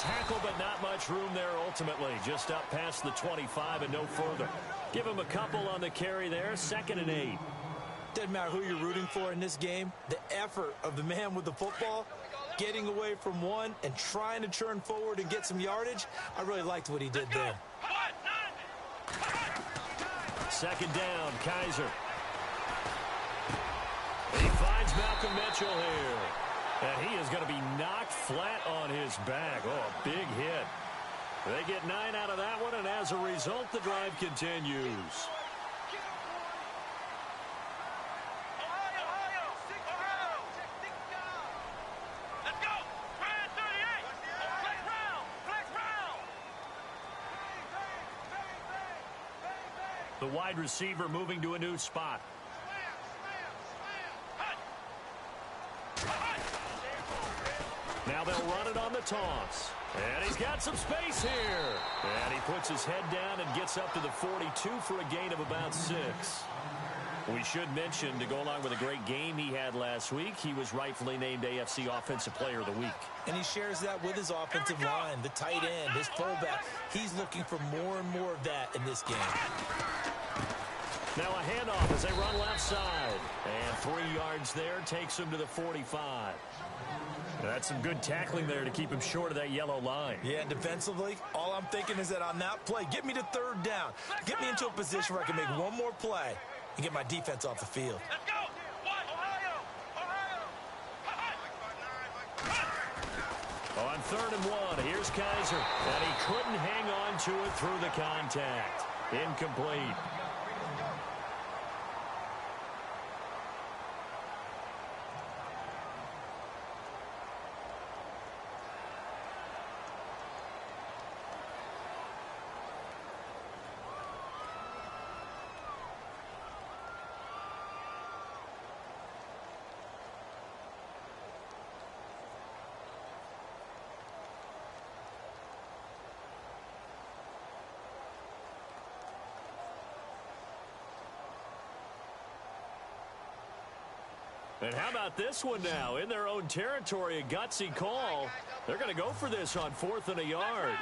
tackle, but not much room there ultimately. Just up past the 25 and no further. Give him a couple on the carry there. 2nd and 8. Doesn't matter who you're rooting for in this game. The effort of the man with the football, getting away from one and trying to turn forward and get some yardage, I really liked what he did there. 2nd down, Kaiser. He finds Malcolm Mitchell here. And he is going to be knocked flat on his back. Oh, a big hit. They get 9 out of that one, and as a result, the drive continues. The wide receiver moving to a new spot. Now they'll run it on the toss. And he's got some space here. And he puts his head down and gets up to the 42 for a gain of about 6. We should mention, to go along with a great game he had last week, he was rightfully named AFC Offensive Player of the Week. And he shares that with his offensive line, the tight end, his fullback. He's looking for more and more of that in this game. Now a handoff as they run left side. And 3 yards there takes him to the 45. That's some good tackling there to keep him short of that yellow line. Yeah, and defensively, all I'm thinking is that on that play, get me to 3rd down. Get me into a position where I can make one more play and get my defense off the field. Let's go! Ohio! On 3rd and 1, here's Kaiser. And he couldn't hang on to it through the contact. Incomplete. And how about this one now? In their own territory, a gutsy call. They're going to go for this on 4th and a yard.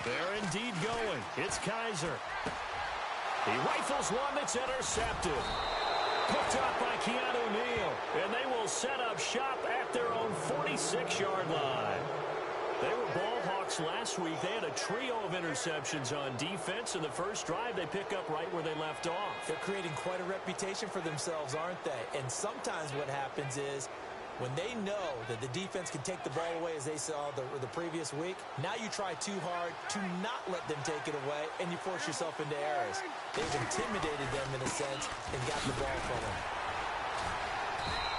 They're indeed going. It's Kaiser. He rifles one that's intercepted. Picked up by Keanu Neal. And they will set up shop at their own 46-yard line. They were ball hawks last week. They had a trio of interceptions on defense. In the first drive, they pick up right where they left off. They're creating quite a reputation for themselves, aren't they? And sometimes what happens is when they know that the defense can take the ball away, as they saw the previous week, now you try too hard to not let them take it away, and you force yourself into errors. They've intimidated them in a sense and got the ball from them.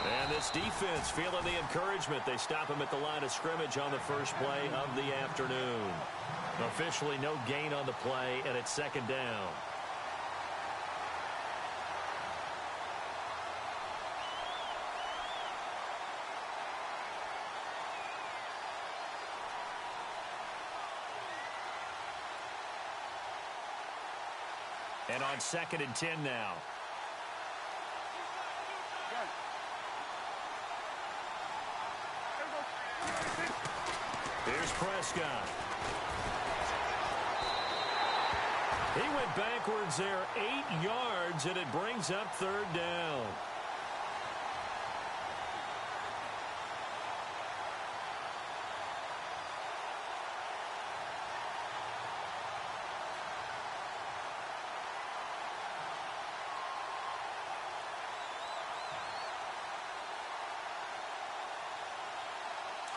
And this defense feeling the encouragement. They stop him at the line of scrimmage on the first play of the afternoon. Officially no gain on the play, and it's 2nd down. And on 2nd and 10 now. Here's Prescott. He went backwards there 8 yards, and it brings up 3rd down.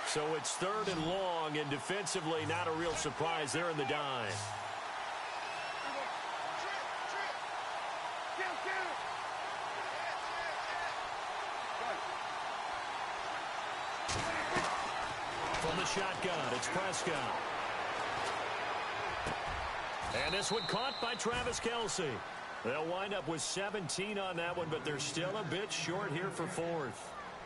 So it's 3rd and long, and defensively not a real surprise there in the dime. From the shotgun, it's Prescott. And this one caught by Travis Kelce. They'll wind up with 17 on that one, but they're still a bit short here for 4th.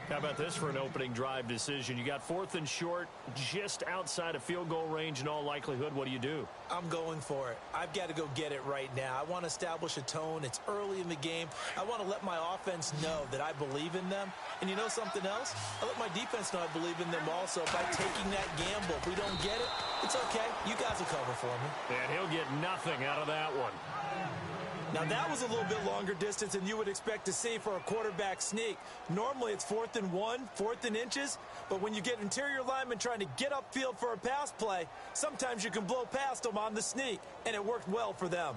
How about this for an opening drive decision? You got 4th and short, just outside of field goal range in all likelihood. What do? I'm going for it. I've got to go get it right now. I want to establish a tone. It's early in the game. I want to let my offense know that I believe in them. And you know something else? I let my defense know I believe in them also by taking that gamble. If we don't get it, it's okay. You guys will cover for me. And he'll get nothing out of that one. Now, that was a little bit longer distance than you would expect to see for a quarterback sneak. Normally, it's 4th and 1, 4th and inches. But when you get interior linemen trying to get upfield for a pass play, sometimes you can blow past them on the sneak, and it worked well for them.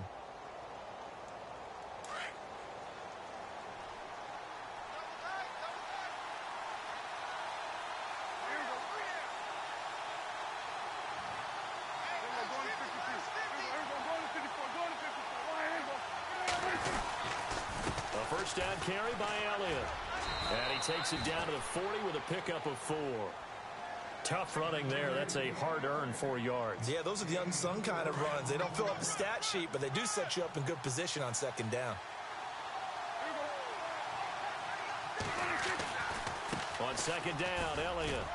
First down carry by Elliott. And he takes it down to the 40 with a pickup of 4. Tough running there. That's a hard-earned 4 yards. Yeah, those are the unsung kind of runs. They don't fill up the stat sheet, but they do set you up in good position on 2nd down. On 2nd down, Elliott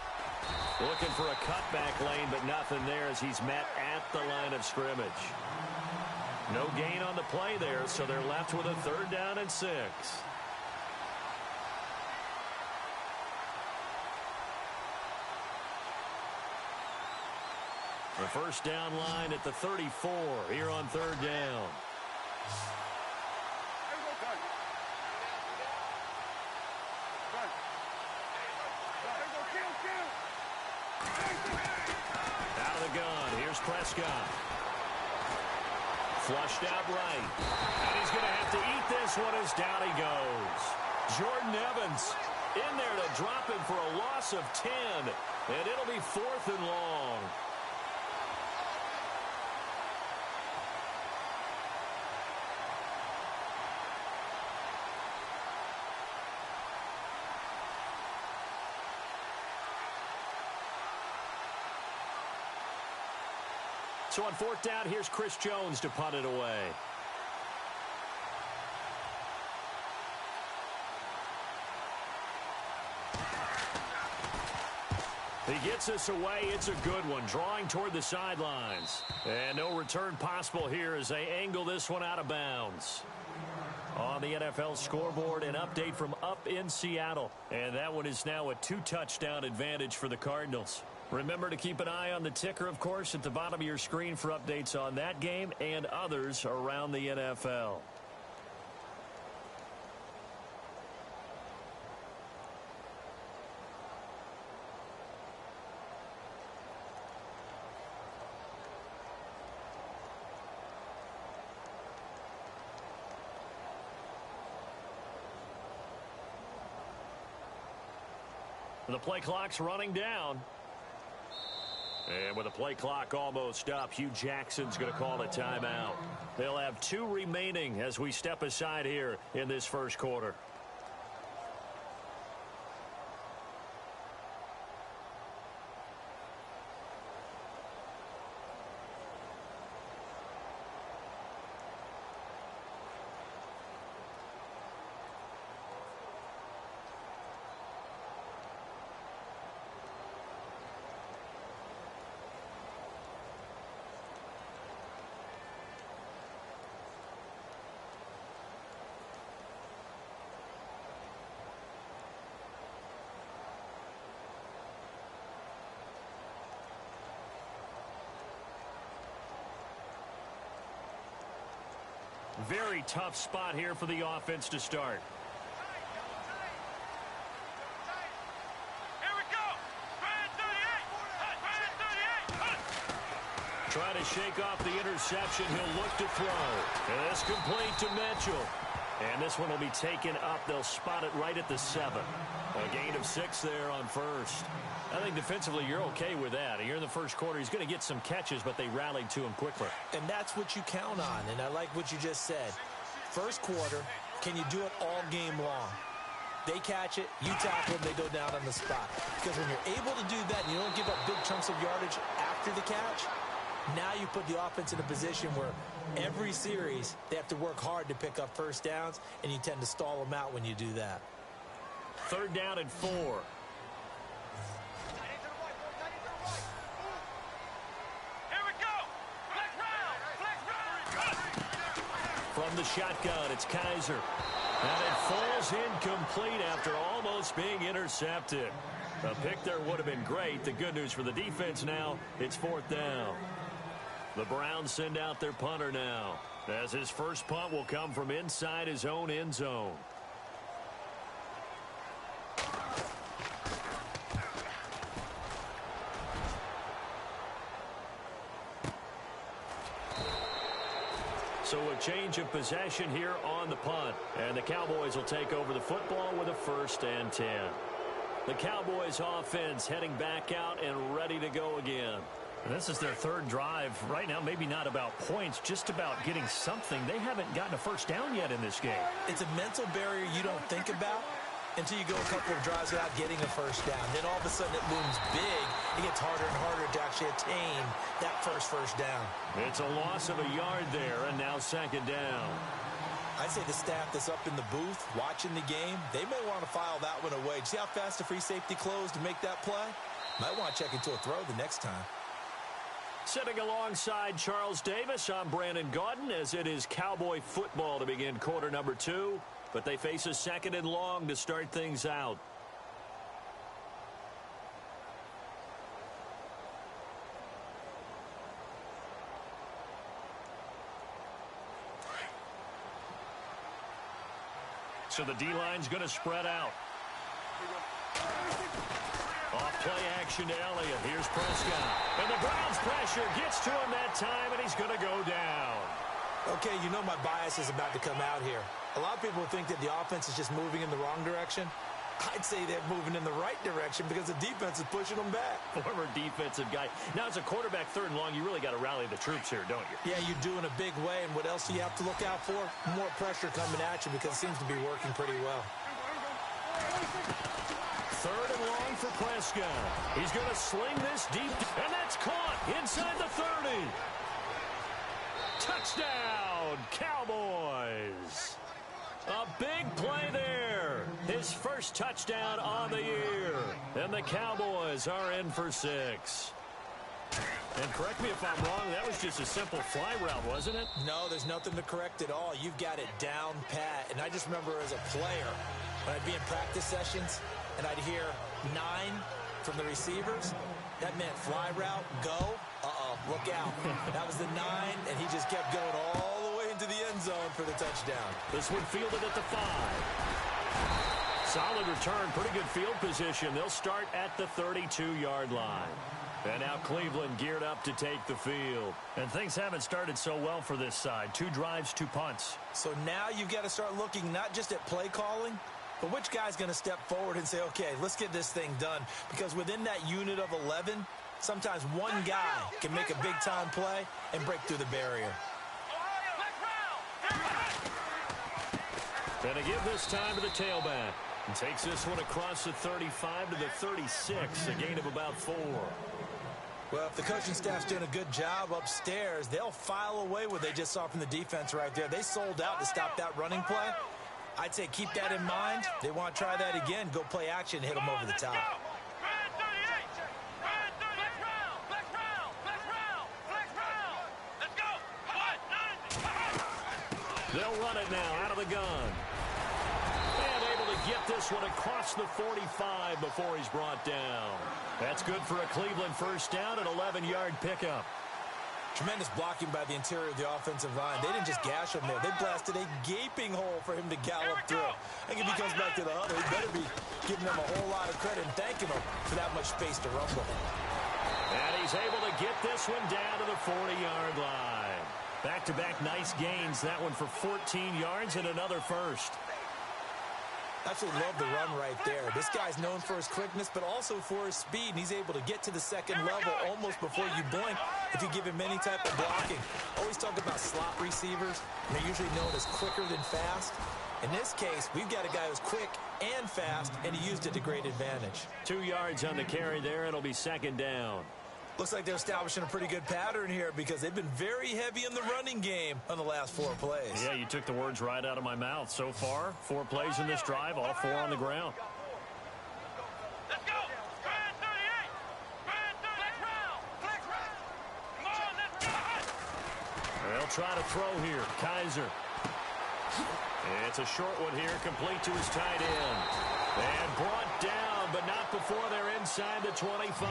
looking for a cutback lane, but nothing there as he's met at the line of scrimmage. No gain on the play there, so they're left with a 3rd down and 6. The first down line at the 34 here on 3rd down. Out of the gun, here's Prescott. Flushed out right. And he's going to have to eat this one as down he goes. Jordan Evans in there to drop him for a loss of 10. And it'll be 4th and long. So on 4th down, here's Chris Jones to punt it away. He gets us away. It's a good one, drawing toward the sidelines. And no return possible here as they angle this one out of bounds. On the NFL scoreboard, an update from up in Seattle. And that one is now a 2-touchdown advantage for the Cardinals. Remember to keep an eye on the ticker, of course, at the bottom of your screen for updates on that game and others around the NFL. The play clock's running down. And with the play clock almost up, Hugh Jackson's going to call a timeout. They'll have 2 remaining as we step aside here in this first quarter. Very tough spot here for the offense to start. Here we go. Trying to shake off the interception. He'll look to throw. And it's complete to Mitchell. And this one will be taken up. They'll spot it right at the 7. A gain of 6 there on first. I think defensively you're okay with that. Here in the first quarter, he's going to get some catches, but they rallied to him quickly. And that's what you count on, and I like what you just said. First quarter, can you do it all game long? They catch it, you tackle them, they go down on the spot. Because when you're able to do that and you don't give up big chunks of yardage after the catch, now you put the offense in a position where every series they have to work hard to pick up first downs, and you tend to stall them out when you do that. third down and 4. From the shotgun, it's Kaiser. And it falls incomplete after almost being intercepted. A pick there would have been great. The good news for the defense now, it's fourth down. The Browns send out their punter now, as his first punt will come from inside his own end zone. So a change of possession here on the punt. And the Cowboys will take over the football with a 1st and 10. The Cowboys offense heading back out and ready to go again. This is their third drive. Right now, maybe not about points, just about getting something. They haven't gotten a first down yet in this game. It's a mental barrier you don't think about until you go a couple of drives without getting a first down. Then all of a sudden it looms big. It gets harder and harder to actually attain that first down. It's a loss of a yard there, and now second down. I'd say the staff that's up in the booth watching the game, they may want to file that one away. See how fast the free safety closed to make that play? Might want to check into a throw the next time. Sitting alongside Charles Davis, I'm Brandon Gaudin, as it is Cowboy football to begin quarter number 2. But they face a 2nd and long to start things out. So the D-line's going to spread out. Off play action to Elliott. Here's Prescott. And the Browns pressure gets to him that time, and he's going to go down. Okay, you know my bias is about to come out here. A lot of people think that the offense is just moving in the wrong direction. I'd say they're moving in the right direction because the defense is pushing them back. Former defensive guy. Now, as a quarterback, 3rd and long, you really got to rally the troops here, don't you? Yeah, you do in a big way. And what else do you have to look out for? More pressure coming at you because it seems to be working pretty well. 3rd and long for Prescott. He's going to sling this deep, and that's caught inside the 30. Touchdown, Cowboys. A big play there. His first touchdown on the year. And the Cowboys are in for 6. And correct me if I'm wrong, that was just a simple fly route, wasn't it? No, there's nothing to correct at all. You've got it down pat. And I just remember as a player, when I'd be in practice sessions, and I'd hear 9 from the receivers, that meant fly route, go. Look out. That was the 9, and he just kept going all the way into the end zone for the touchdown. This one fielded at the 5. Solid return, pretty good field position. They'll start at the 32-yard line. And now Cleveland geared up to take the field. And things haven't started so well for this side. 2 drives, 2 punts. So now you've got to start looking not just at play calling, but which guy's going to step forward and say, okay, let's get this thing done. Because within that unit of 11, sometimes one guy can make a big-time play and break through the barrier. And to give this time to the tailback. And takes this one across the 35 to the 36, a gain of about 4. Well, if the coaching staff's doing a good job upstairs, they'll file away what they just saw from the defense right there. They sold out to stop that running play. I'd say keep that in mind. They want to try that again. Go play action, hit them over the top. They'll run it now out of the gun. And able to get this one across the 45 before he's brought down. That's good for a Cleveland first down, an 11-yard pickup. Tremendous blocking by the interior of the offensive line. They didn't just gash him there. They blasted a gaping hole for him to gallop through. I think if he comes back to the huddle, he better be giving them a whole lot of credit and thanking them for that much space to rumble. And he's able to get this one down to the 40-yard line. Back-to-back nice gains. That one for 14 yards and another first. Absolutely love the run right there. This guy's known for his quickness, but also for his speed. And he's able to get to the second level almost before you blink if you give him any type of blocking. Always talk about slot receivers, and they're usually known as quicker than fast. In this case, we've got a guy who's quick and fast, and he used it to great advantage. 2 yards on the carry there. It'll be second down. Looks like they're establishing a pretty good pattern here because they've been very heavy in the running game on the last 4 plays. Yeah, you took the words right out of my mouth. So far, 4 plays in this drive, all 4 on the ground. They'll try to throw here. Kaiser. It's a short one here, complete to his tight end. And brought down, but not before they're inside the 25.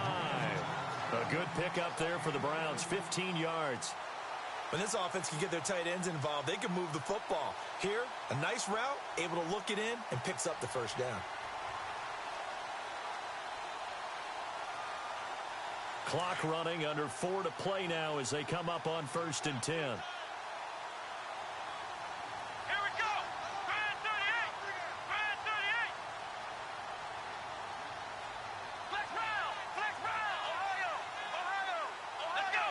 A good pickup there for the Browns, 15 yards. When this offense can get their tight ends involved, they can move the football. Here, a nice route, able to look it in, and picks up the first down. Clock running, under 4 to play now as they come up on 1st and 10. Here we go. Brand 38. Brand 38. Flex round. Flex round. Ohio. Ohio. Let's go.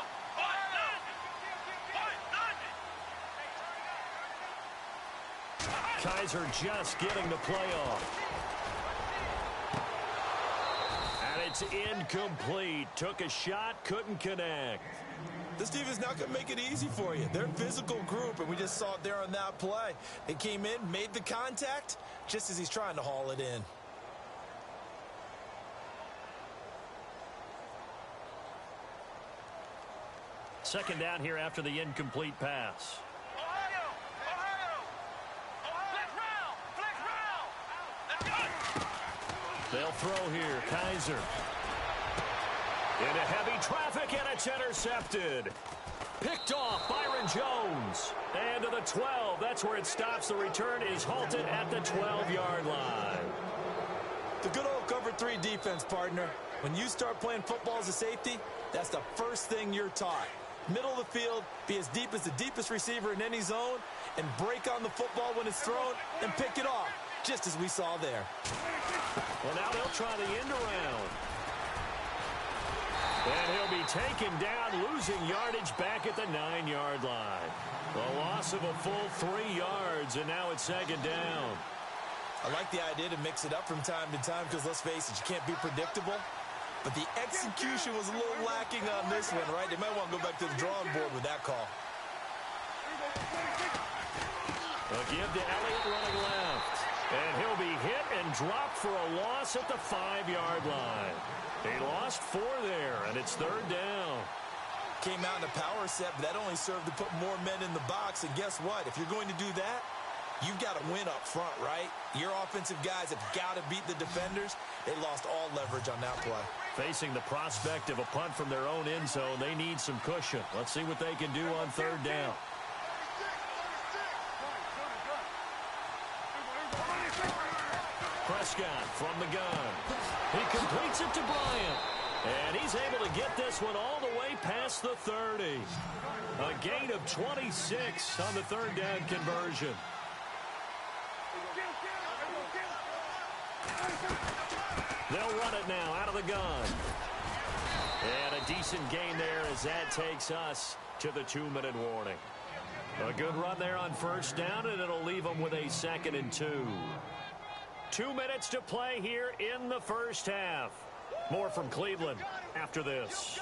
Kaiser just getting the play off. And it's incomplete. Took a shot, couldn't connect. This team is not going to make it easy for you. They're a physical group, and we just saw it there on that play. They came in, made the contact, just as he's trying to haul it in. Second down here after the incomplete pass. Ohio. Ohio. Flex round. Flex round. Let's go. They'll throw here. Kaiser. Into heavy traffic, and it's intercepted. Picked off Byron Jones. And to the 12. That's where it stops. The return is halted at the 12-yard line. The good old cover 3 defense, partner. When you start playing football as a safety, that's the first thing you're taught. Middle of the field, be as deep as the deepest receiver in any zone, and break on the football when it's thrown and pick it off, just as we saw there. Well, now they'll try the end around. And he'll be taken down, losing yardage back at the 9-yard line. A loss of a full 3 yards, and now it's second down. I like the idea to mix it up from time to time because, let's face it, you can't be predictable. But the execution was a little lacking on this one, right? They might want to go back to the drawing board with that call. A give to Elliott running left. And he'll be hit and dropped for a loss at the 5-yard line. He lost 4 there, and it's third down. Came out in a power set, but that only served to put more men in the box. And guess what? If you're going to do that, you've got to win up front, right? Your offensive guys have got to beat the defenders. They lost all leverage on that play. Facing the prospect of a punt from their own end zone, they need some cushion. Let's see what they can do on third down. Prescott from the gun. He completes it to Bryant. And he's able to get this one all the way past the 30. A gain of 26 on the third down conversion. They'll run it now out of the gun. And a decent gain there as that takes us to the 2-minute warning. A good run there on first down, and it'll leave them with a 2nd and 2. 2 minutes to play here in the first half. More from Cleveland after this.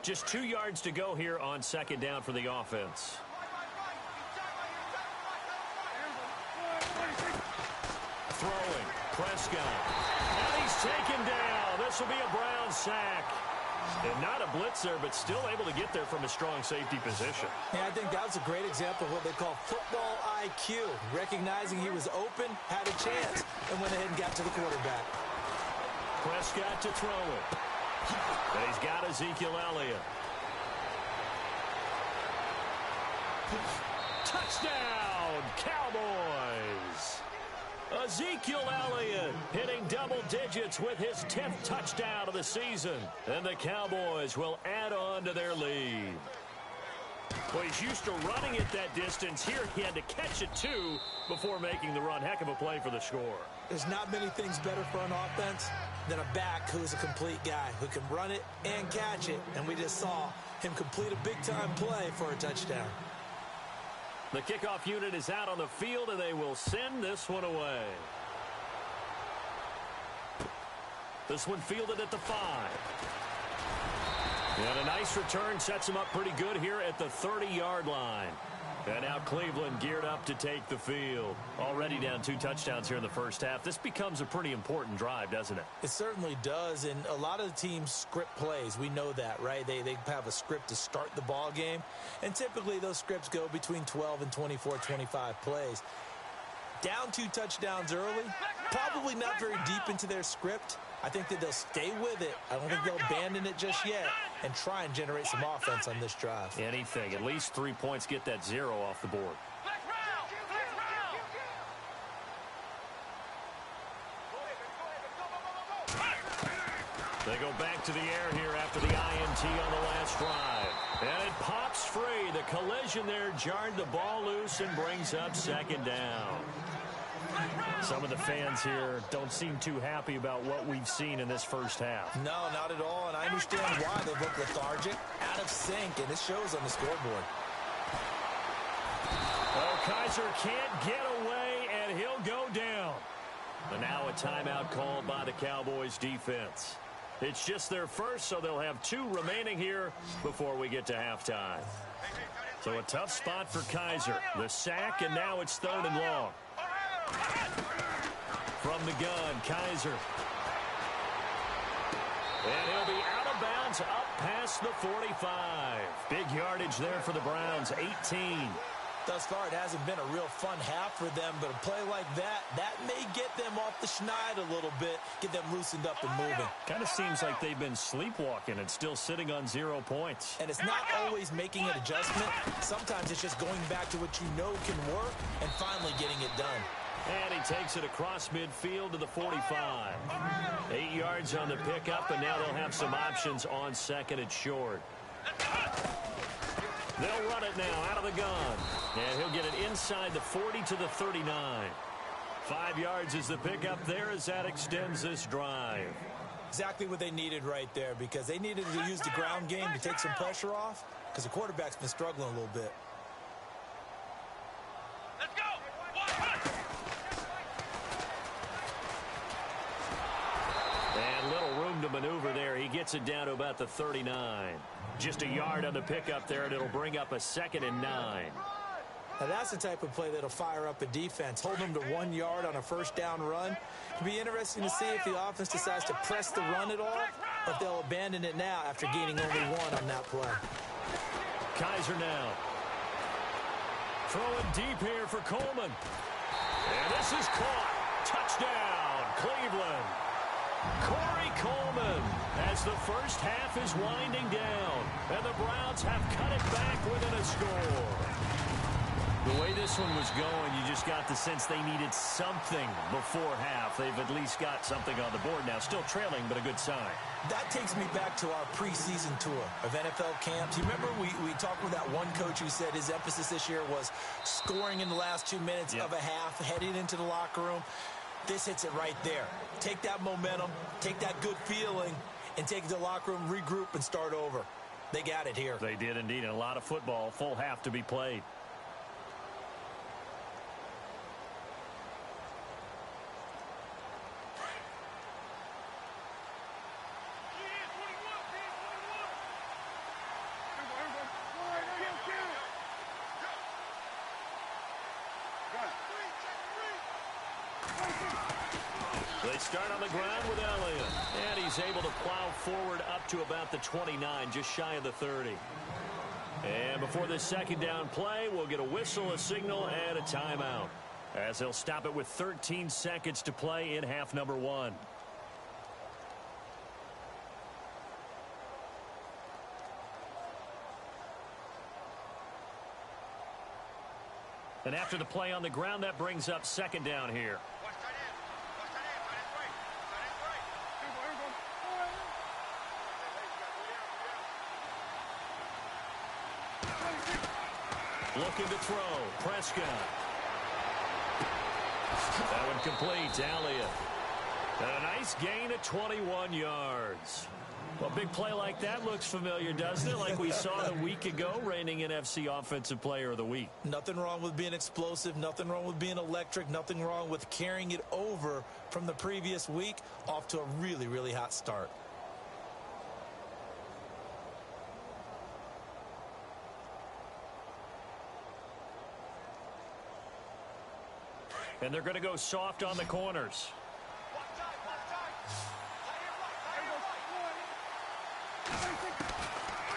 Just 2 yards to go here on second down for the offense. Throwing, Prescott. And he's taken down. This will be a Brown sack. And not a blitzer, but still able to get there from a strong safety position. Yeah, I think that was a great example of what they call football IQ. Recognizing he was open, had a chance, and went ahead and got to the quarterback. Prescott to throw it. And he's got Ezekiel Elliott. Touchdown, Cowboys! Ezekiel Elliott hitting double digits with his 10th touchdown of the season. And the Cowboys will add on to their lead. Well, he's used to running it that distance. Here he had to catch it, too, before making the run. Heck of a play for the score. There's not many things better for an offense than a back who's a complete guy who can run it and catch it. And we just saw him complete a big-time play for a touchdown. The kickoff unit is out on the field, and they will send this one away. This one fielded at the 5. And a nice return sets them up pretty good here at the 30-yard line. And now Cleveland geared up to take the field. Already down 2 touchdowns here in the first half. This becomes a pretty important drive, doesn't it? It certainly does, and a lot of the teams script plays. We know that, right? They have a script to start the ball game, and typically those scripts go between 12 and 24, 25 plays. Down 2 touchdowns early, probably not very deep into their script. I think that they'll stay with it. I don't think they'll abandon it just yet and try and generate some offense on this drive. Anything. At least 3 points, get that 0 off the board. They go back to the air here after the INT on the last drive. And it pops free. The collision there jarred the ball loose and brings up second down. Some of the fans here don't seem too happy about what we've seen in this first half. No, not at all, and I understand why. They look lethargic, out of sync, and it shows on the scoreboard. Oh, Kaiser can't get away, and he'll go down. And now a timeout called by the Cowboys defense. It's just their first, so they'll have 2 remaining here before we get to halftime. So a tough spot for Kaiser. The sack, and now it's 3rd and long. From the gun, Kaiser. And he'll be out of bounds up past the 45. Big yardage there for the Browns, 18. Thus far, it hasn't been a real fun half for them, but a play like that may get them off the schneid a little bit, get them loosened up and moving. Kind of seems like they've been sleepwalking and still sitting on 0 points. And it's not always making an adjustment. Sometimes it's just going back to what you know can work and finally getting it done. And he takes it across midfield to the 45. 8 yards on the pickup, and now they'll have some options on 2nd and short. They'll run it now out of the gun. And he'll get it inside the 40 to the 39. 5 yards is the pickup there as that extends this drive. Exactly what they needed right there, because they needed to use the ground game to take some pressure off, because the quarterback's been struggling a little bit. Let's go! And little room to maneuver there. He gets it down to about the 39. Just a yard on the pickup there, and it'll bring up a 2nd and 9. Now that's the type of play that'll fire up a defense. Hold them to 1 yard on a first down run. It'll be interesting to see if the offense decides to press the run at all, or if they'll abandon it now after gaining only 1 on that play. Kaiser now. Throwing deep here for Coleman. And this is caught. Touchdown, Cleveland. Corey Coleman, as the first half is winding down, and the Browns have cut it back within a score. The way this one was going, you just got the sense they needed something before half. They've at least got something on the board now. Still trailing, but a good sign. That takes me back to our preseason tour of NFL camps. You remember we talked with that one coach who said his emphasis this year was scoring in the last 2 minutes of a half, heading into the locker room. This hits it right there. Take that momentum, take that good feeling, and take it to the locker room, regroup, and start over. They got it here. They did indeed, and a lot of football, full half to be played. They start on the ground with Elliott, and he's able to plow forward up to about the 29, just shy of the 30. And before this 2nd down play, we'll get a whistle, a signal, and a timeout, as they'll stop it with 13 seconds to play in half number 1. And after the play on the ground, that brings up 2nd down here. Looking to throw. Prescott. That one complete. Elliott. And a nice gain of 21 yards. Well, a big play like that looks familiar, doesn't it? Like we saw a week ago, reigning NFC Offensive Player of the Week. Nothing wrong with being explosive. Nothing wrong with being electric. Nothing wrong with carrying it over from the previous week off to a really, really hot start. And they're going to go soft on the corners.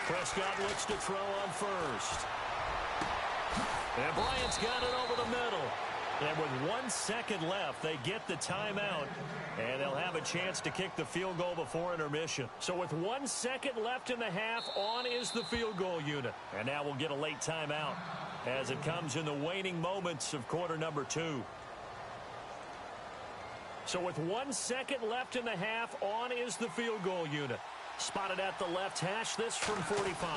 Prescott looks to throw on first. And Bryant's got it over the middle. And with 1 second left, they get the timeout. And they'll have a chance to kick the field goal before intermission. So with 1 second left in the half, on is the field goal unit. And now we'll get a late timeout as it comes in the waning moments of quarter number 2. So with 1 second left in the half, on is the field goal unit. Spotted at the left hash, this from 45.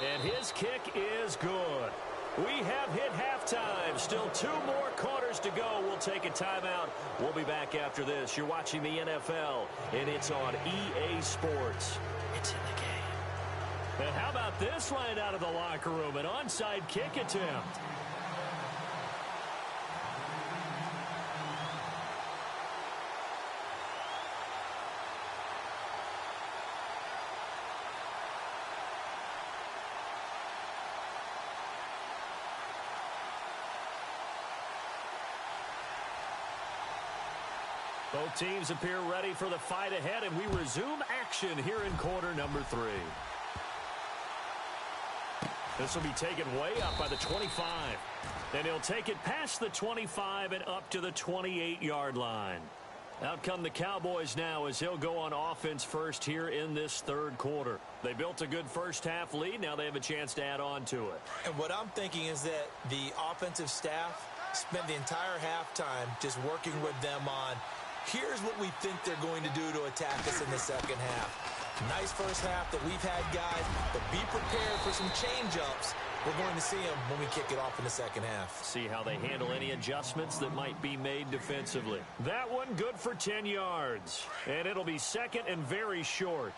And his kick is good. We have hit halftime. Still 2 more quarters to go. We'll take a timeout. We'll be back after this. You're watching the NFL, and it's on EA Sports. It's in the game. And how about this right out of the locker room? An onside kick attempt. Both teams appear ready for the fight ahead, and we resume action here in quarter number 3. This will be taken way up by the 25. Then he'll take it past the 25 and up to the 28-yard line. Out come the Cowboys now as he'll go on offense first here in this third quarter. They built a good first-half lead. Now they have a chance to add on to it. And what I'm thinking is that the offensive staff spent the entire halftime just working with them on, here's what we think they're going to do to attack us in the second half. Nice first half that we've had, guys, but be prepared for some change-ups. We're going to see them when we kick it off in the second half. See how they handle any adjustments that might be made defensively. That one good for 10 yards. And it'll be second and very short.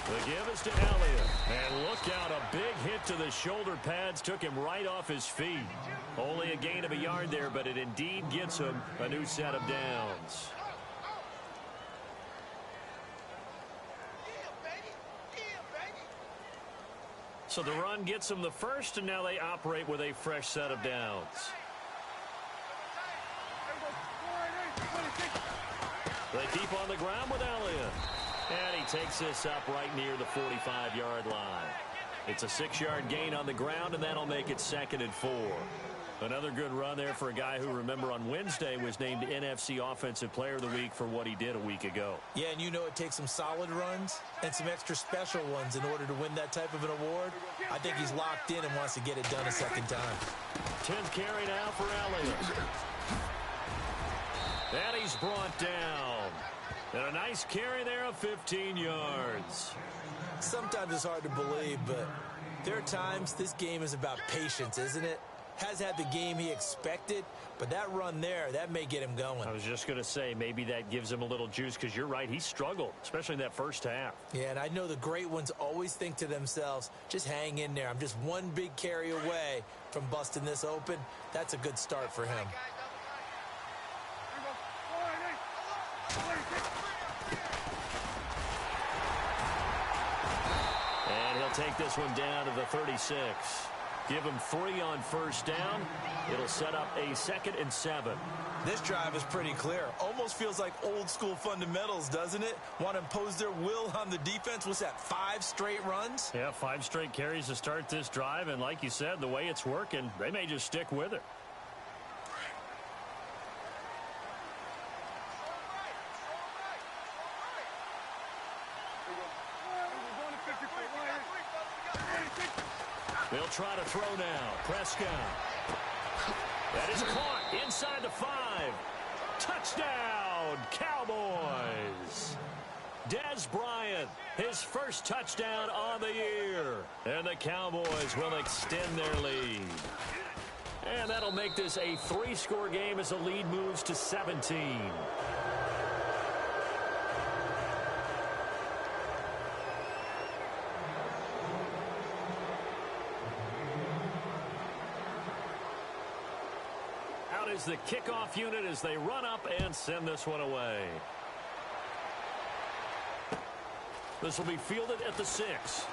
The give is to Elliott. And look out, a big hit to the shoulder pads took him right off his feet. Only a gain of a yard there, but it indeed gets him a new set of downs. So the run gets them the first, and now they operate with a fresh set of downs. They keep on the ground with Elliott. And he takes this up right near the 45-yard line. It's a 6-yard gain on the ground, and that'll make it 2nd and 4. Another good run there for a guy who, remember, on Wednesday was named NFC Offensive Player of the Week for what he did a week ago. Yeah, and you know it takes some solid runs and some extra special ones in order to win that type of an award. I think he's locked in and wants to get it done a second time. 10th carry now for Elliott. And he's brought down. And a nice carry there of 15 yards. Sometimes it's hard to believe, but there are times this game is about patience, isn't it? Has had the game he expected, but that run there, that may get him going. I was just going to say, maybe that gives him a little juice, because you're right, he struggled, especially in that first half. Yeah, and I know the great ones always think to themselves, just hang in there. I'm just one big carry away from busting this open. That's a good start for him. And he'll take this one down to the 36. Give him 3 on first down. It'll set up a 2nd and 7. This drive is pretty clear. Almost feels like old school fundamentals, doesn't it? Want to impose their will on the defense. What's that, 5 straight runs? Yeah, 5 straight carries to start this drive. And like you said, the way it's working, they may just stick with it. They'll try to throw now. Prescott. That is caught inside the 5. Touchdown, Cowboys. Dez Bryant, his first touchdown on the year. And the Cowboys will extend their lead. And that'll make this a 3-score game as the lead moves to 17. Is the kickoff unit as they run up and send this one away. This will be fielded at the 6.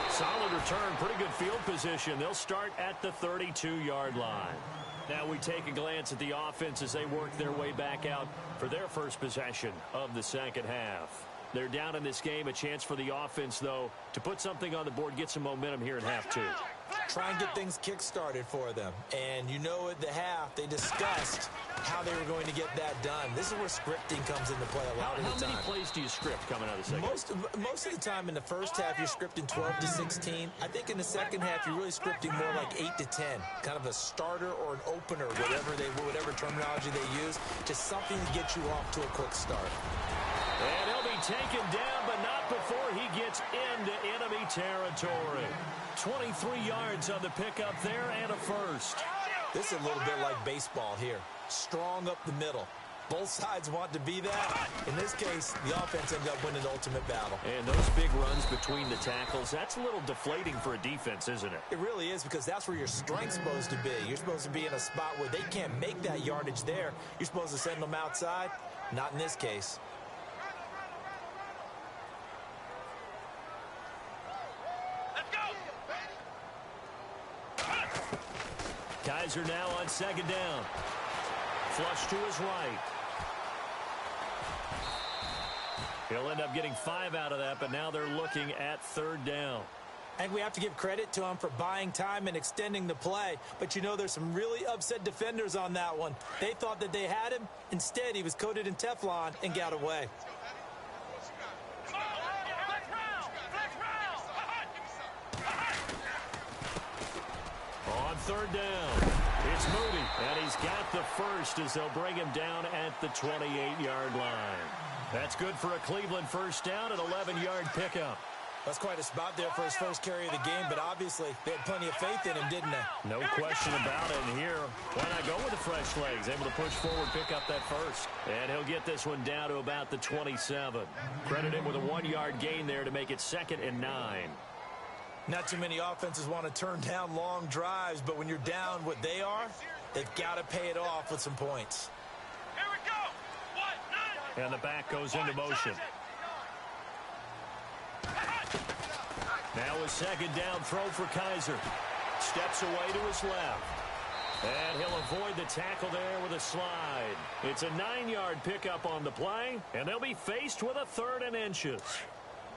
Solid return, pretty good field position. They'll start at the 32-yard line. Now we take a glance at the offense as they work their way back out for their first possession of the second half. They're down in this game. A chance for the offense, though, to put something on the board, get some momentum here in half 2. Try and get things kick-started for them. And you know at the half, they discussed how they were going to get that done. This is where scripting comes into play a lot of the time. How many plays do you script coming out of the second? Most of the time in the first half, you're scripting 12 to 16. I think in the second half, you're really scripting more like 8 to 10. Kind of a starter or an opener, whatever terminology they use. Just something to get you off to a quick start. And he'll be taken down, but not before he gets into enemy territory. 23 yards on the pickup there and a first. This is a little bit like baseball here. Strong up the middle. Both sides want to be that. In this case, the offense ended up winning the ultimate battle. And those big runs between the tackles, that's a little deflating for a defense, isn't it? It really is, because that's where your strength's supposed to be. You're supposed to be in a spot where they can't make that yardage there. You're supposed to send them outside. Not in this case. Kaiser now on second down. Flush to his right. He'll end up getting 5 out of that, but now they're looking at third down. And we have to give credit to him for buying time and extending the play. But you know, there's some really upset defenders on that one. They thought that they had him. Instead, he was coated in Teflon and got away. On third down, it's Moody, and he's got the first as they'll bring him down at the 28-yard line. That's good for a Cleveland first down, an 11-yard pickup. That's quite a spot there for his first carry of the game, but obviously they had plenty of faith in him, didn't they? No question about it. And here, why not go with the fresh legs? Able to push forward, pick up that first. And he'll get this one down to about the 27. Credit him with a 1-yard gain there to make it 2nd and 9. Not too many offenses want to turn down long drives, but when you're down what they are, they've got to pay it off with some points. Here we go. And the back goes into motion. Now a second down throw for Kaiser. Steps away to his left. And he'll avoid the tackle there with a slide. It's a 9-yard pickup on the play, and they'll be faced with a 3rd and inches.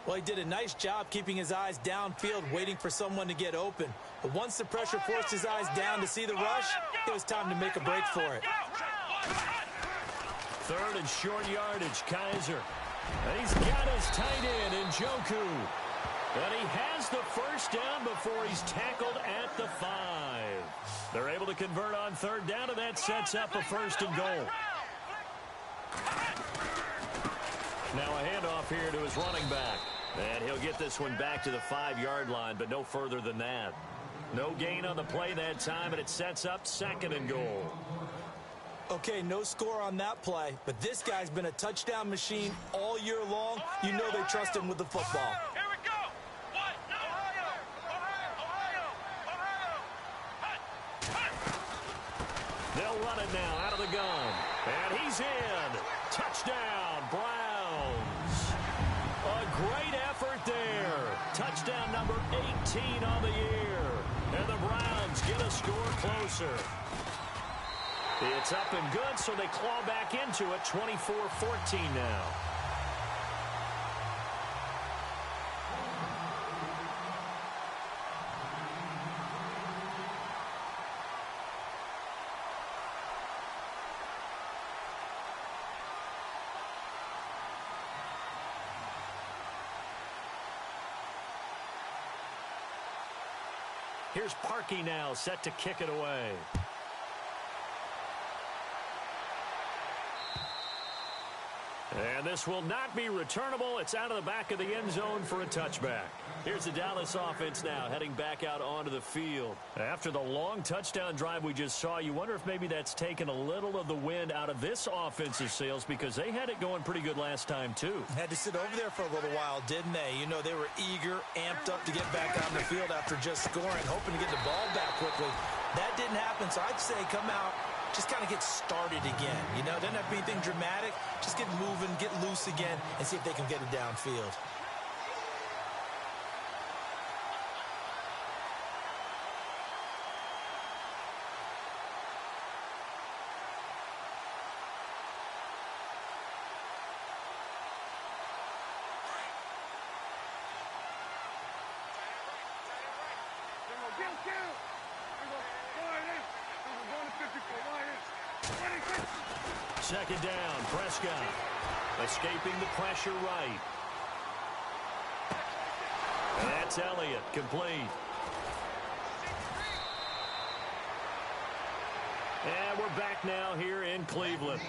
Well, he did a nice job keeping his eyes downfield, waiting for someone to get open. But once the pressure forced his eyes down to see the rush, it was time to make a break for it. 3rd and short yardage, Kaiser. And he's got his tight end in Njoku. And he has the first down before he's tackled at the 5. They're able to convert on third down, and that sets up a 1st and goal. Now a handoff here to his running back. And he'll get this one back to the 5-yard line, but no further than that. No gain on the play that time, and it sets up 2nd and goal. Okay, no score on that play, but this guy's been a touchdown machine all year long. You know they trust him with the football. Here we go. They'll run it now out of the gun. And he's in. Touchdown, Browns. A great effort there. Touchdown number 18 on the year. And the Browns get a score closer. It's up and good, so they claw back into it, 24-14 now. Here's Parkey now, set to kick it away. And this will not be returnable. It's out of the back of the end zone for a touchback. Here's the Dallas offense now heading back out onto the field. After the long touchdown drive we just saw, you wonder if maybe that's taken a little of the wind out of this offensive sails, because they had it going pretty good last time too. Had to sit over there for a little while, didn't they? You know, they were eager, amped up to get back on the field after just scoring, hoping to get the ball back quickly. That didn't happen, so I'd say come out just kind of get started again. You know, doesn't have to be anything dramatic. Just get moving, get loose again, and see if they can get it downfield. Second down, Prescott. Escaping the pressure right. And that's Elliott, complete. And we're back now here in Cleveland.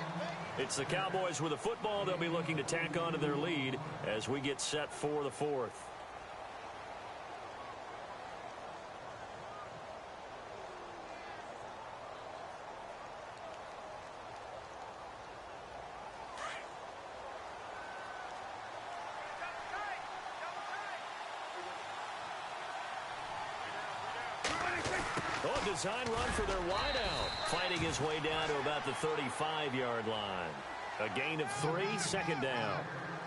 It's the Cowboys with the football. They'll be looking to tack on to their lead as we get set for the fourth. Design run for their wideout. Fighting his way down to about the 35-yard line. A gain of 3, second down.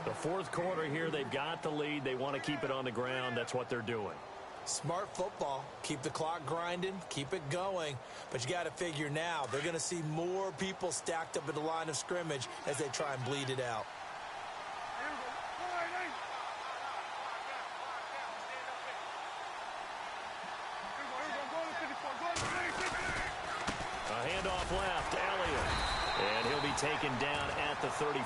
The fourth quarter here, they've got the lead. They want to keep it on the ground. That's what they're doing. Smart football. Keep the clock grinding. Keep it going. But you got to figure now, they're going to see more people stacked up at the line of scrimmage as they try and bleed it out. Handoff left, Elliott. And he'll be taken down at the 34.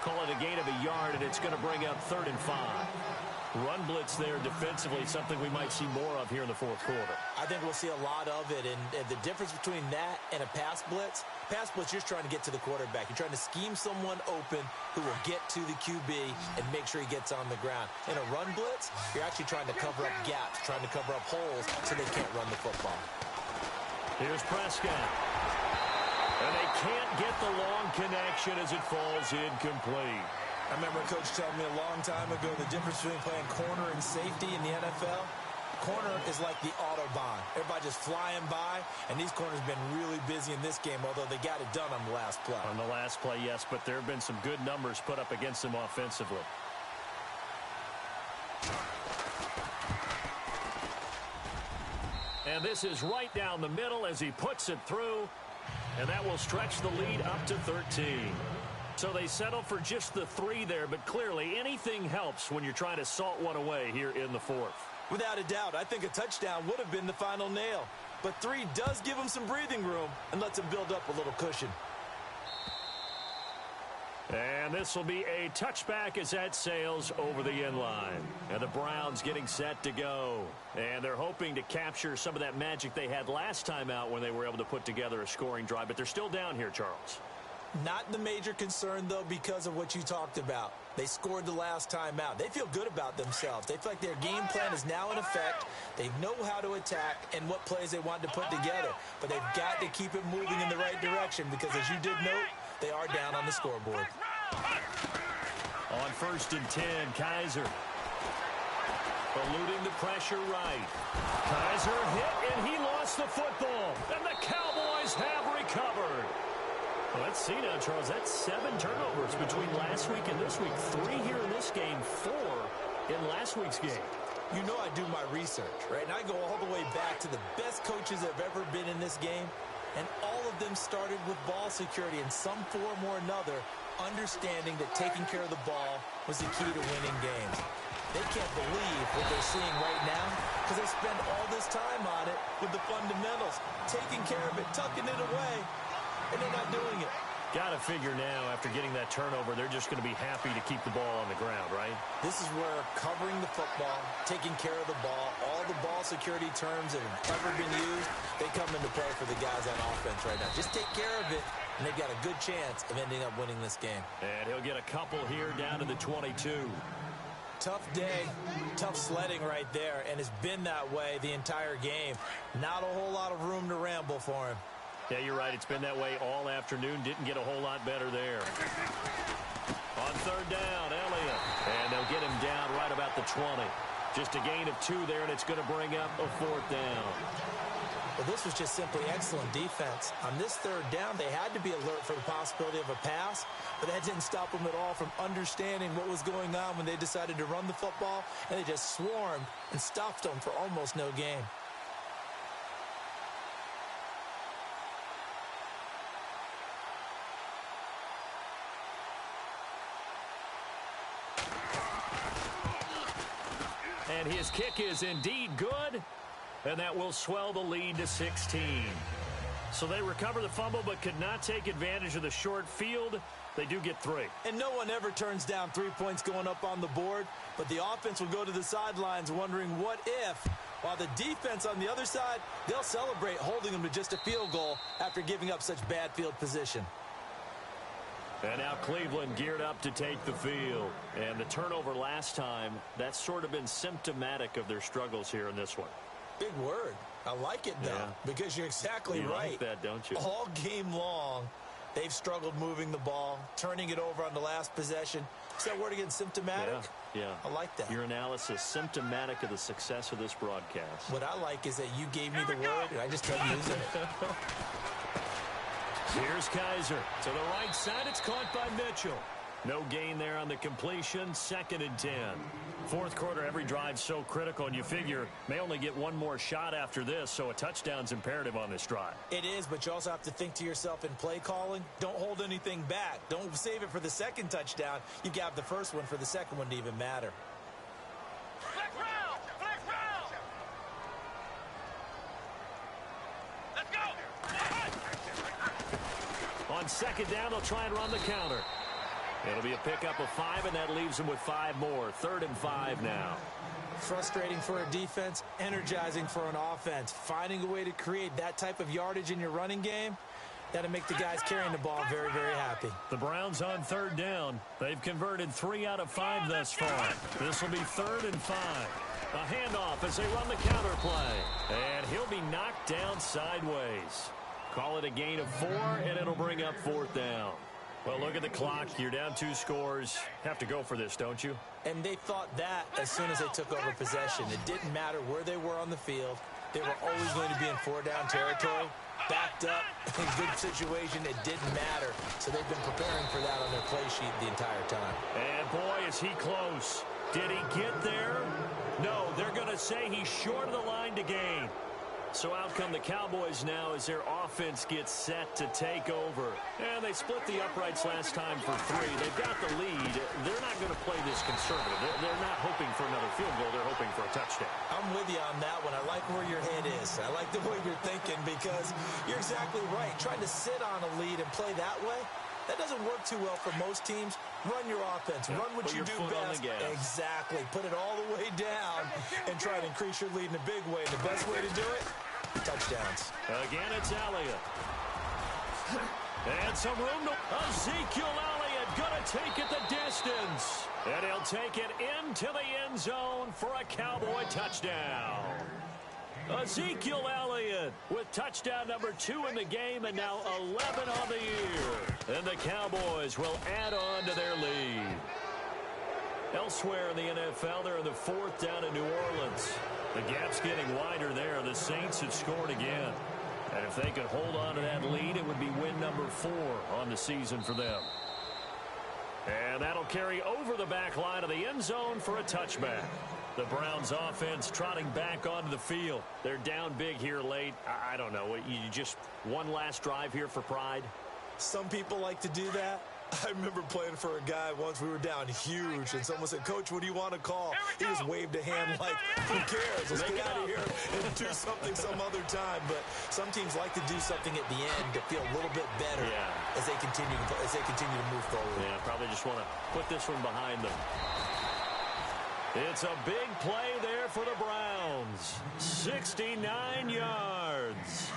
Call it a gain of a yard, and it's going to bring up 3rd and 5. Run blitz there defensively, something we might see more of here in the fourth quarter. I think we'll see a lot of it, and the difference between that and a pass blitz, you're just trying to get to the quarterback. You're trying to scheme someone open who will get to the QB and make sure he gets on the ground. In a run blitz, you're actually trying to cover up gaps, trying to cover up holes so they can't run the football. Here's Prescott. And they can't get the long connection as it falls incomplete. I remember a coach telling me a long time ago the difference between playing corner and safety in the NFL. Corner is like the Autobahn. Everybody just flying by, and these corners have been really busy in this game, although they got it done on the last play. On the last play, yes, but there have been some good numbers put up against them offensively. And this is right down the middle as he puts it through. And that will stretch the lead up to 13. So they settle for just the 3 there, but clearly anything helps when you're trying to salt one away here in the fourth. Without a doubt, I think a touchdown would have been the final nail. But 3 does give them some breathing room and lets them build up a little cushion. And this will be a touchback as that sails over the end line. And the Browns getting set to go. And they're hoping to capture some of that magic they had last time out when they were able to put together a scoring drive. But they're still down here, Charles. Not the major concern, though, because of what you talked about. They scored the last time out. They feel good about themselves. They feel like their game plan is now in effect. They know how to attack and what plays they want to put together. But they've got to keep it moving in the right direction because, as you did note, they are down on the scoreboard. On 1st and 10, Kaiser. Eluding the pressure right. Kaiser hit, and he lost the football. And the Cowboys have recovered. Well, let's see now, Charles. That's 7 turnovers between last week and this week. 3 here in this game, 4 in last week's game. You know I do my research, right? And I go all the way back to the best coaches that have ever been in this game. And all of them started with ball security in some form or another, understanding that taking care of the ball was the key to winning games. They can't believe what they're seeing right now because they spend all this time on it with the fundamentals, taking care of it, tucking it away, and they're not doing it. Got to figure now, after getting that turnover, they're just going to be happy to keep the ball on the ground, right? This is where covering the football, taking care of the ball, all the ball security terms that have ever been used, they come into play for the guys on offense right now. Just take care of it, and they've got a good chance of ending up winning this game. And he'll get a couple here down to the 22. Tough day, tough sledding right there, and it's been that way the entire game. Not a whole lot of room to ramble for him. Yeah, you're right. It's been that way all afternoon. Didn't get a whole lot better there. On 3rd down, Elliott. And they'll get him down right about the 20. Just a gain of 2 there, and it's going to bring up a 4th down. Well, this was just simply excellent defense. On this 3rd down, they had to be alert for the possibility of a pass, but that didn't stop them at all from understanding what was going on when they decided to run the football, and they just swarmed and stopped them for almost no gain. And his kick is indeed good, and that will swell the lead to 16. So they recover the fumble but could not take advantage of the short field. They do get 3. And no one ever turns down 3 points going up on the board, but the offense will go to the sidelines wondering what if, while the defense on the other side, they'll celebrate holding them to just a field goal after giving up such bad field position. And now Cleveland geared up to take the field. And the turnover last time, that's sort of been symptomatic of their struggles here in this one. Big word. I like it, though, because you're exactly you right. Like that, don't you? All game long, they've struggled moving the ball, turning it over on the last possession. Is that word again, symptomatic? Yeah. I like that. Your analysis, symptomatic of the success of this broadcast. What I like is that you gave me the word, and I just kept using it. Here's Kaiser. To the right side, it's caught by Mitchell. No gain there on the completion, 2nd and 10. 4th quarter, every drive so critical, and you figure may only get one more shot after this, so a touchdown's imperative on this drive. It is, but you also have to think to yourself in play calling, don't hold anything back. Don't save it for the 2nd touchdown. You got the first one for the 2nd one to even matter. Flex round! Flex round! Let's go! On 2nd down, they'll try and run the counter. It'll be a pickup of 5, and that leaves them with 5 more. 3rd and 5 now. Frustrating for a defense, energizing for an offense. Finding a way to create that type of yardage in your running game, that'll make the guys carrying the ball very, very happy. The Browns on 3rd down. They've converted 3 out of 5 thus far. This will be 3rd and 5. A handoff as they run the counter play. And he'll be knocked down sideways. Call it a gain of 4, and it'll bring up 4th down. Well, look at the clock. You're down 2 scores. Have to go for this, don't you? And they thought that as soon as they took over possession. It didn't matter where they were on the field. They were always going to be in 4-down territory. Backed up, in good situation, it didn't matter. So they've been preparing for that on their play sheet the entire time. And boy, is he close. Did he get there? No, they're going to say he's short of the line to gain. So out come the Cowboys now as their offense gets set to take over. And they split the uprights last time for 3. They've got the lead. They're not going to play this conservative. They're not hoping for another field goal. They're hoping for a touchdown. I'm with you on that one. I like where your head is. I like the way you're thinking because you're exactly right. Trying to sit on a lead and play that way, that doesn't work too well for most teams. Run your offense. Run what you do best. Exactly. Put it all the way down and try to increase your lead in a big way. And the best way to do it, touchdowns. Again, it's Elliott. And some room to Ezekiel Elliott going to take it the distance. And he'll take it into the end zone for a Cowboy touchdown. Ezekiel Elliott with touchdown number 2 in the game and now 11 on the year. And the Cowboys will add on to their lead. Elsewhere in the NFL, they're in the 4th down in New Orleans. The gap's getting wider there. The Saints have scored again. And if they could hold on to that lead, it would be win number 4 on the season for them. And that'll carry over the back line of the end zone for a touchback. The Browns offense trotting back onto the field. They're down big here late. I don't know. You just one last drive here for pride? Some people like to do that. I remember playing for a guy once. We were down huge, and someone said, "Coach, what do you want to call?" He just waved a hand like, "Who cares? Let's get out of here and do something some other time." But some teams like to do something at the end to feel a little bit better as they continue to move forward. Yeah, probably just want to put this one behind them. It's a big play there for the Browns. 69 yards.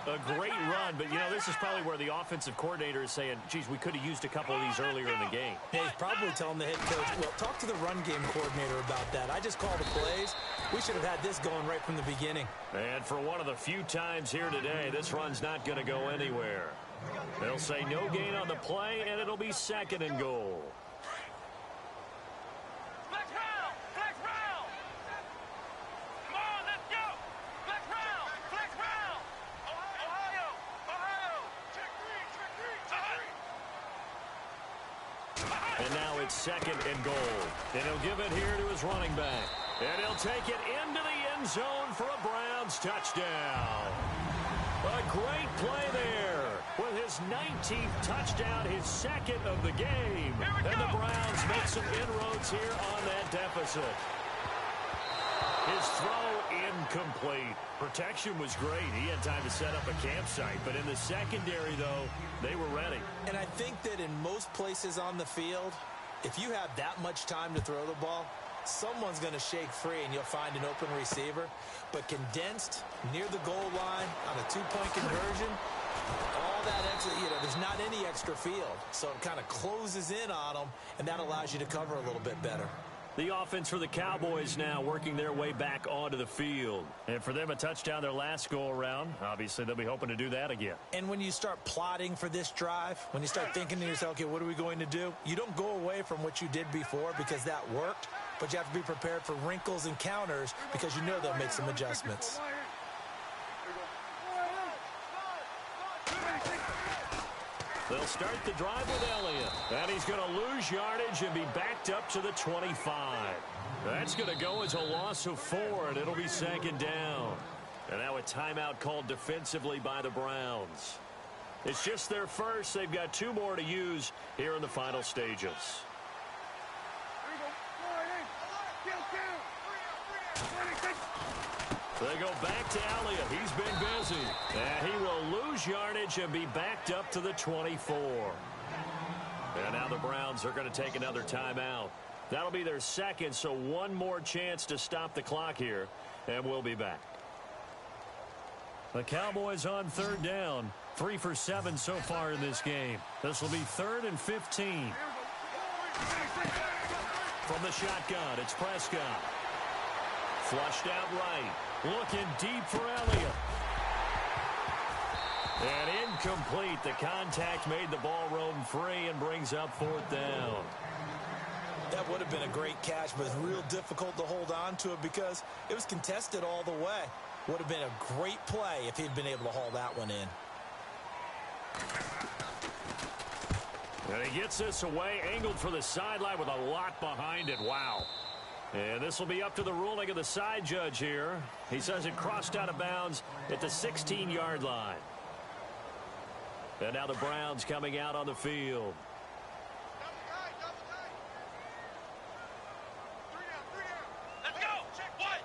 A great run, but, you know, this is probably where the offensive coordinator is saying, geez, we could have used a couple of these earlier in the game. Yeah, he's probably telling the head coach, well, talk to the run game coordinator about that. I just call the plays. We should have had this going right from the beginning. And for one of the few times here today, this run's not going to go anywhere. They'll say no gain on the play, and it'll be 2nd and goal. Flex round! Flex round! And now it's second and goal. And he'll give it here to his running back. And he'll take it into the end zone for a Browns touchdown. A great play there with his 19th touchdown, his second of the game. And the Browns make some inroads here on that deficit. His throw incomplete. Protection was great. He had time to set up a campsite. But in the secondary, though, they were ready. And I think that in most places on the field, if you have that much time to throw the ball, someone's going to shake free and you'll find an open receiver. But condensed near the goal line on a two-point conversion, all that extra, there's not any extra field. So it kind of closes in on them, and that allows you to cover a little bit better. The offense for the Cowboys now working their way back onto the field. And for them, a touchdown their last go-around. Obviously, they'll be hoping to do that again. And when you start plotting for this drive, when you start thinking to yourself, okay, what are we going to do? You don't go away from what you did before because that worked, but you have to be prepared for wrinkles and counters because you know they'll make some adjustments. They'll start the drive with Elliott. And he's going to lose yardage and be backed up to the 25. That's going to go as a loss of 4, and it'll be second down. And now a timeout called defensively by the Browns. It's just their first. They've got 2 more to use here in the final stages. They go back to Elliott. He's been busy. And he will lose yardage and be backed up to the 24. And now the Browns are going to take another timeout. That'll be their second, so one more chance to stop the clock here. And we'll be back. The Cowboys on third down. 3 for 7 so far in this game. This will be 3rd and 15. From the shotgun, it's Prescott. Flushed out right. Looking deep for Elliott. And incomplete. The contact made the ball roam free and brings up 4th down. That would have been a great catch, but it's real difficult to hold on to it because it was contested all the way. Would have been a great play if he'd been able to haul that one in. And he gets this away, angled for the sideline with a lot behind it. Wow. And this will be up to the ruling of the side judge here. He says it crossed out of bounds at the 16-yard line. And now the Browns coming out on the field. Let's go. Check what?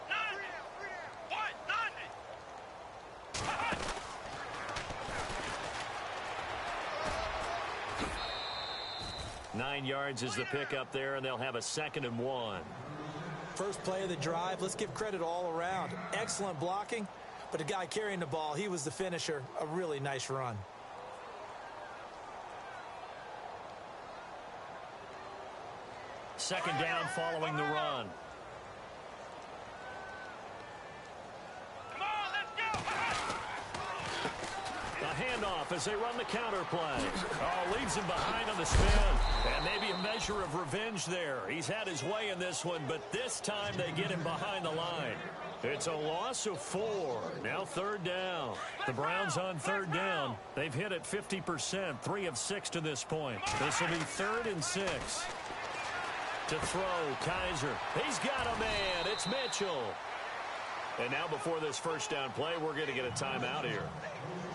9 yards is the pickup there, and they'll have a 2nd and 1. First play of the drive, let's give credit all around. Excellent blocking, but the guy carrying the ball, he was the finisher. A really nice run. Second down following the run. Come on, let's go. A handoff as they run the counter play. Oh, leaves him behind on the spin. And maybe a measure of revenge there. He's had his way in this one, but this time they get him behind the line. It's a loss of 4. Now 3rd down. The Browns on 3rd down. They've hit it 50%, 3 of 6 to this point. This will be 3rd and 6. To throw, Kaiser. He's got a man. It's Mitchell. And now before this first down play, we're going to get a timeout here.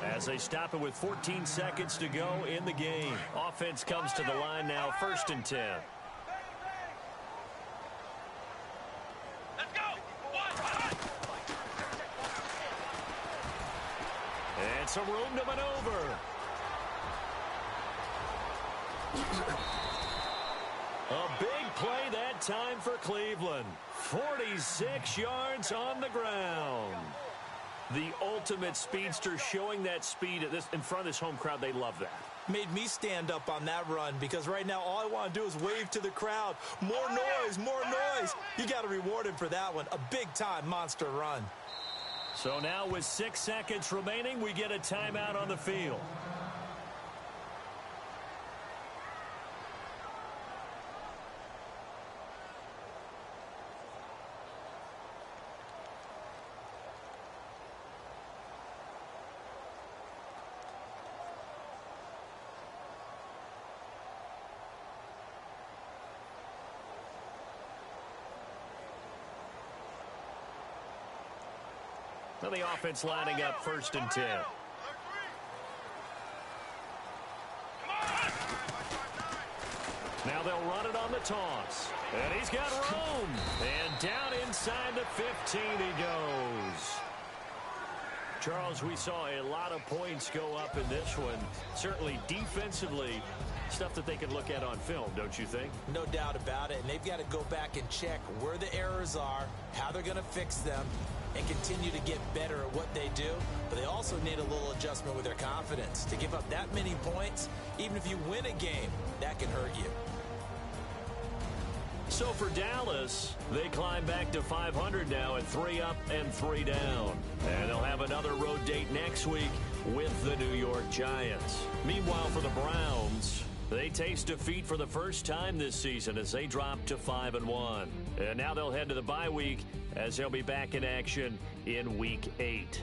As they stop it with 14 seconds to go in the game. Offense comes to the line now, 1st and 10. Let's go. One. And some room to maneuver. A big play that time for Cleveland. 46 yards on the ground. The ultimate speedster, showing that speed at in front of this home crowd. They love that. Made me stand up on that run because right now all I want to do is wave to the crowd. More noise, more noise. You got to reward him for that one. A big-time monster run. So now with 6 seconds remaining, we get a timeout on the field. Well, the offense lining up 1st and 10. Now they'll run it on the toss. And he's got room. And down inside the 15 he goes. Charles, we saw a lot of points go up in this one. Certainly defensively, stuff that they can look at on film, don't you think? No doubt about it. And they've got to go back and check where the errors are, how they're going to fix them, and continue to get better at what they do. But they also need a little adjustment with their confidence. To give up that many points, even if you win a game, that can hurt you. So for Dallas, they climb back to 500 now at 3 up and 3 down. And they'll have another road date next week with the New York Giants. Meanwhile, for the Browns, they taste defeat for the first time this season as they drop to 5-1. And now they'll head to the bye week as they'll be back in action in Week 8.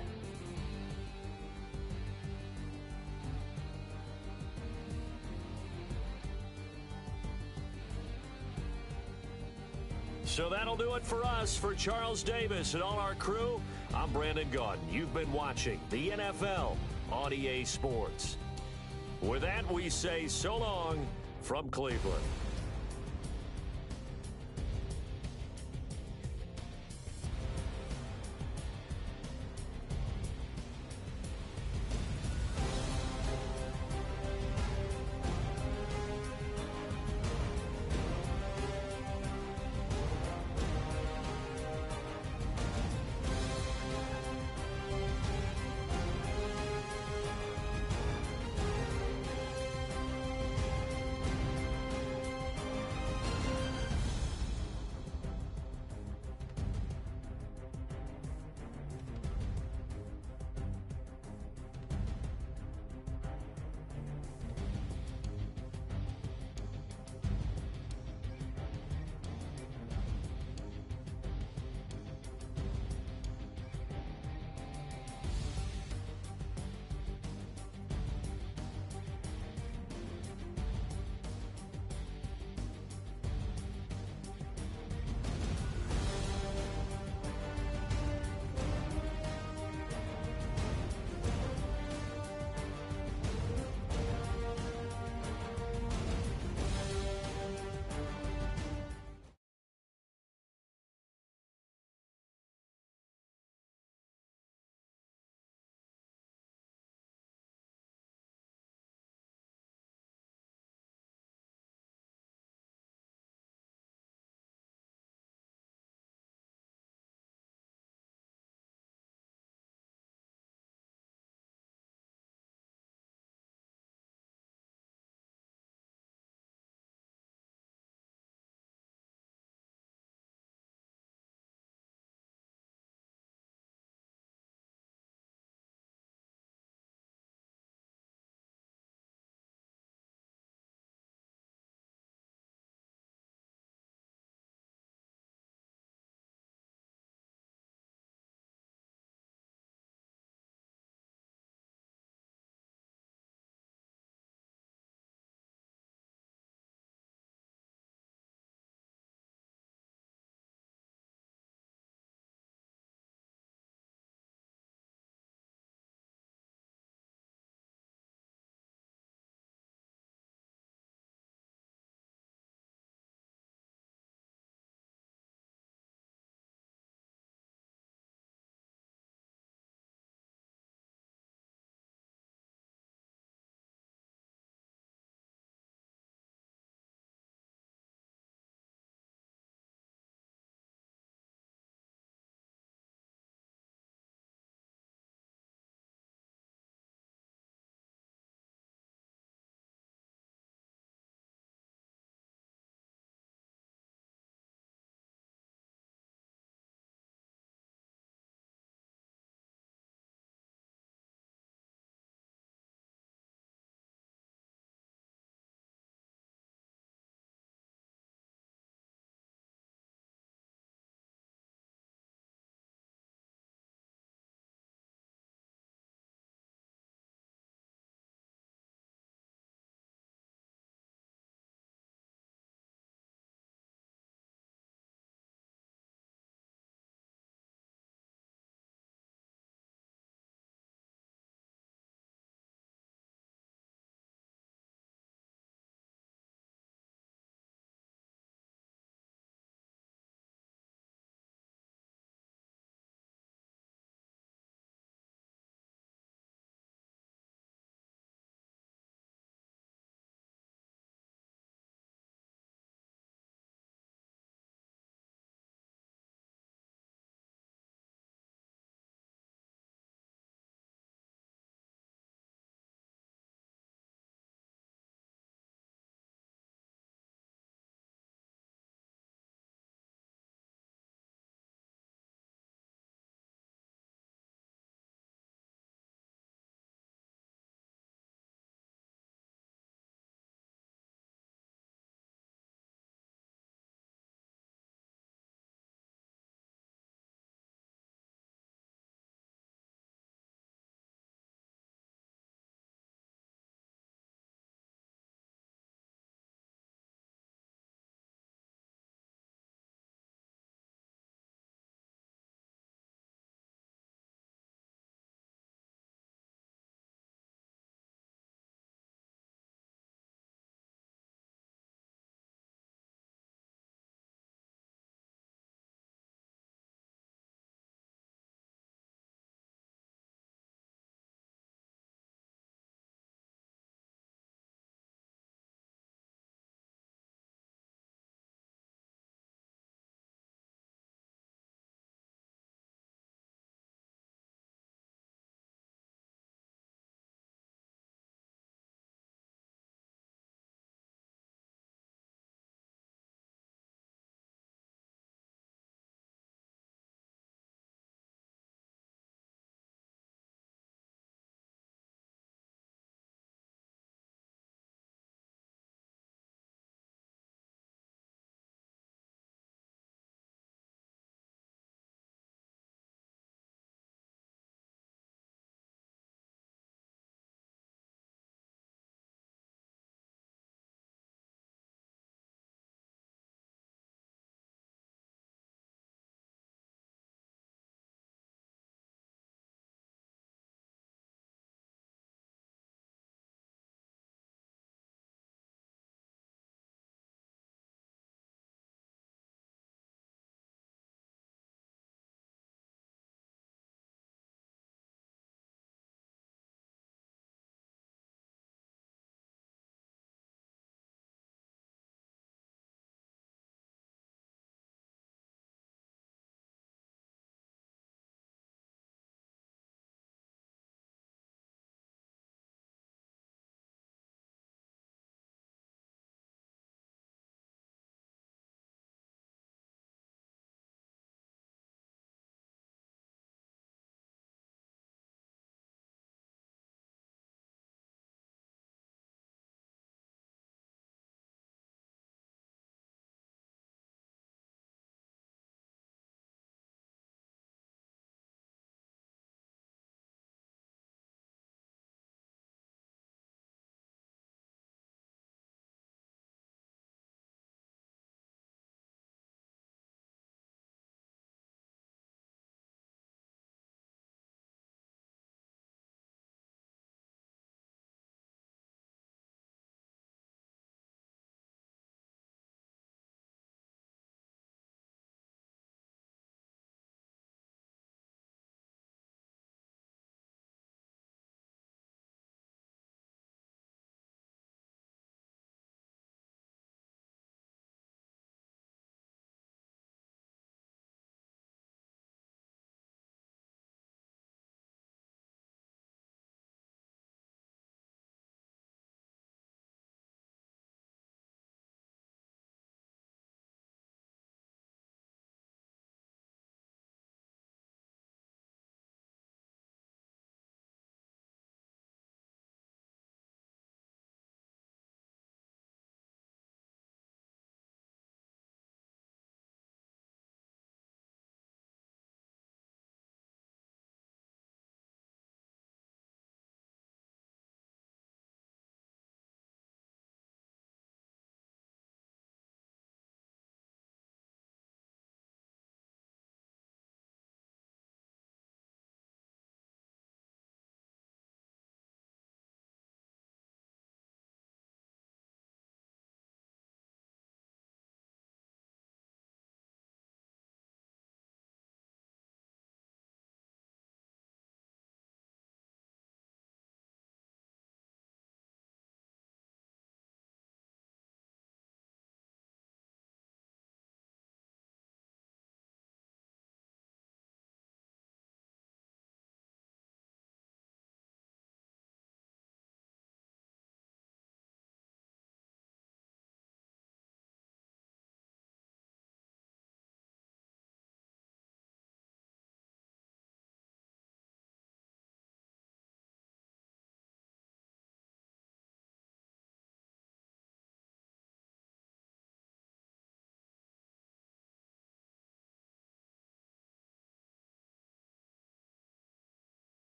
So that'll do it for us. For Charles Davis and all our crew, I'm Brandon Gaudin. You've been watching the NFL on EA Sports. With that, we say so long from Cleveland.